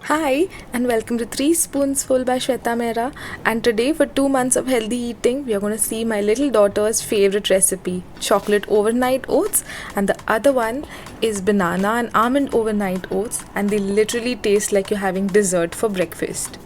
Hi, and welcome to 3 Spoonsful by Shweta Mehra. And today, for 2 months of healthy eating, we are going to see my little daughter's favorite recipe, chocolate overnight oats. And the other one is banana and almond overnight oats. And they literally taste like you're having dessert for breakfast.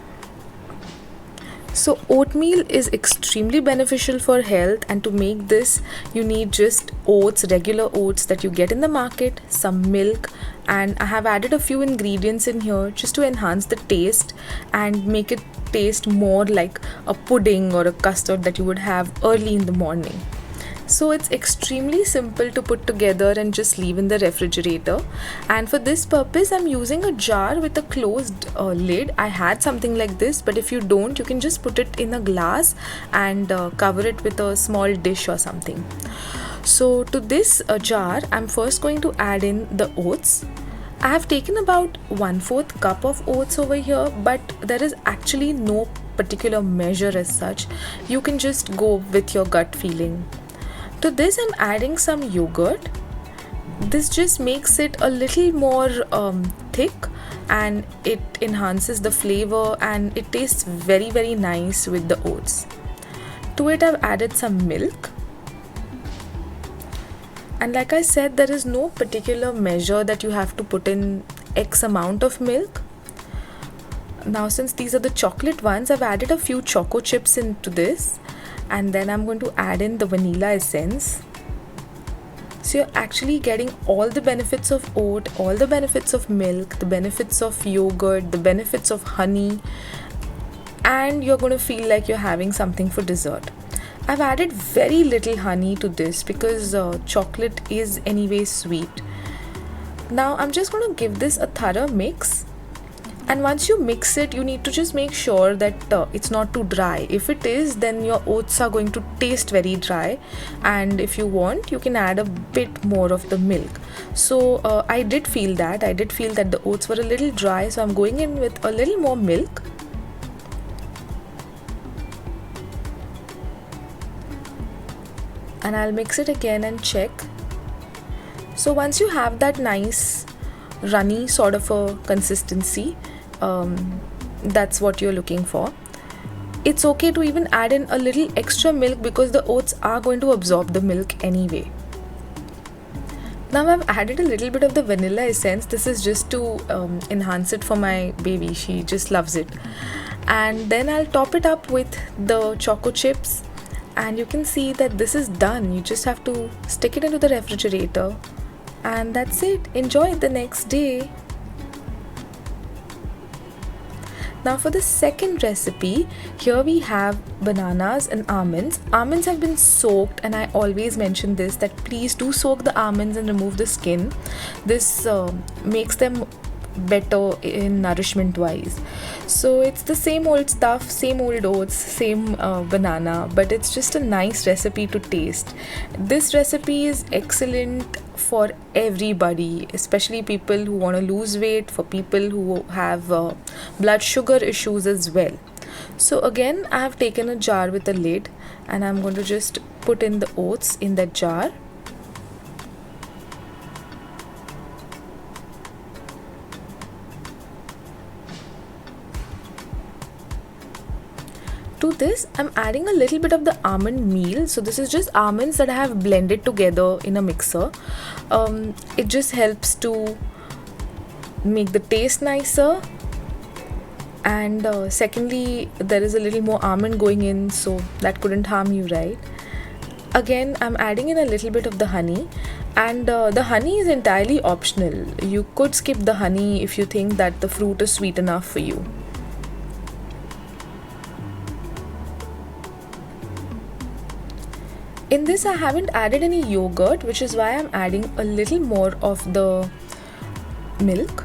So, oatmeal is extremely beneficial for health, and to make this, you need just oats, regular oats that you get in the market, some milk, and I have added a few ingredients in here just to enhance the taste and make it taste more like a pudding or a custard that you would have early in the morning. So it's extremely simple to put together and just leave in the refrigerator. And for this purpose, I'm using a jar with a closed lid. I had something like this, but if you don't, you can just put it in a glass and cover it with a small dish or something. So to this jar, I'm first going to add in the oats. I have taken about 1/4 cup of oats over here, but there is actually no particular measure as such. You can just go with your gut feeling. To this, I'm adding some yogurt. This just makes it a little more thick, and it enhances the flavor and it tastes very, very nice with the oats. To it, I've added some milk. And like I said, there is no particular measure that you have to put in X amount of milk. Now, since these are the chocolate ones, I've added a few choco chips into this. And then I'm going to add in the vanilla essence. So you're actually getting all the benefits of oat, all the benefits of milk, the benefits of yogurt, the benefits of honey, and you're going to feel like you're having something for dessert. I've added very little honey to this because chocolate is anyway sweet. Now I'm just going to give this a thorough mix. And once you mix it, you need to just make sure that it's not too dry. If it is, then your oats are going to taste very dry. And if you want, you can add a bit more of the milk. So I did feel that. The oats were a little dry. So I'm going in with a little more milk. And I'll mix it again and check. So once you have that nice runny sort of a consistency, that's what you're looking for. It's okay to even add in a little extra milk because the oats are going to absorb the milk anyway. Now I've added a little bit of the vanilla essence. This is just to enhance it for my baby. She just loves it. And then I'll top it up with the choco chips. And you can see that this is done. You just have to stick it into the refrigerator. And that's it. Enjoy it the next day. Now for the second recipe, here we have bananas and almonds. Almonds have been soaked, and I always mention this, that please do soak the almonds and remove the skin. This makes them better in nourishment wise. So it's the same old stuff, same old oats, same banana, but it's just a nice recipe to taste. This recipe is excellent for everybody, especially people who want to lose weight, for people who have blood sugar issues as well. So again, I have taken a jar with a lid, and I'm going to just put in the oats in that jar. To this, I'm adding a little bit of the almond meal. So this is just almonds that I have blended together in a mixer. It just helps to make the taste nicer. And secondly, there is a little more almond going in, so that couldn't harm you, right? Again, I'm adding in a little bit of the honey. And the honey is entirely optional. You could skip the honey if you think that the fruit is sweet enough for you. In this, I haven't added any yogurt, which is why I'm adding a little more of the milk.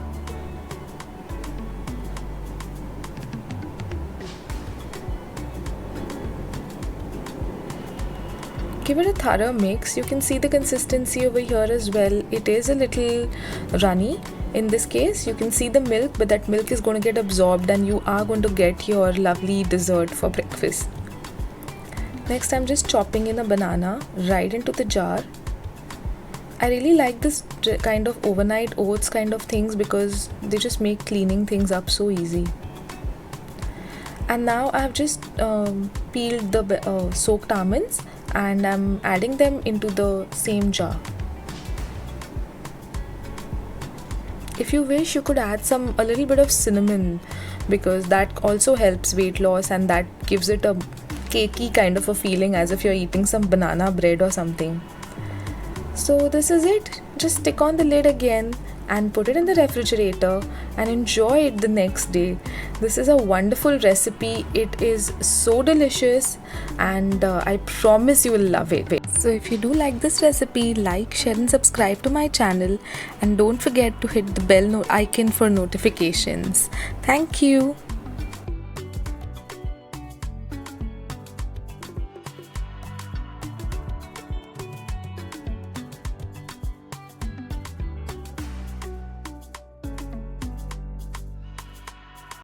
Give it a thorough mix. You can see the consistency over here as well. It is a little runny. In this case, you can see the milk, but that milk is going to get absorbed and you are going to get your lovely dessert for breakfast. Next, I'm just chopping in a banana right into the jar. I really like this kind of overnight oats kind of things because they just make cleaning things up so easy. And now I've just peeled the soaked almonds and I'm adding them into the same jar. If you wish, you could add a little bit of cinnamon because that also helps weight loss and that gives it a cakey kind of a feeling as if you're eating some banana bread or something. So this is it. Just stick on the lid again and put it in the refrigerator and enjoy it the next day. This is a wonderful recipe. It is so delicious and I promise you will love it. So if you do like this recipe, like, share and subscribe to my channel and don't forget to hit the bell icon for notifications. Thank you.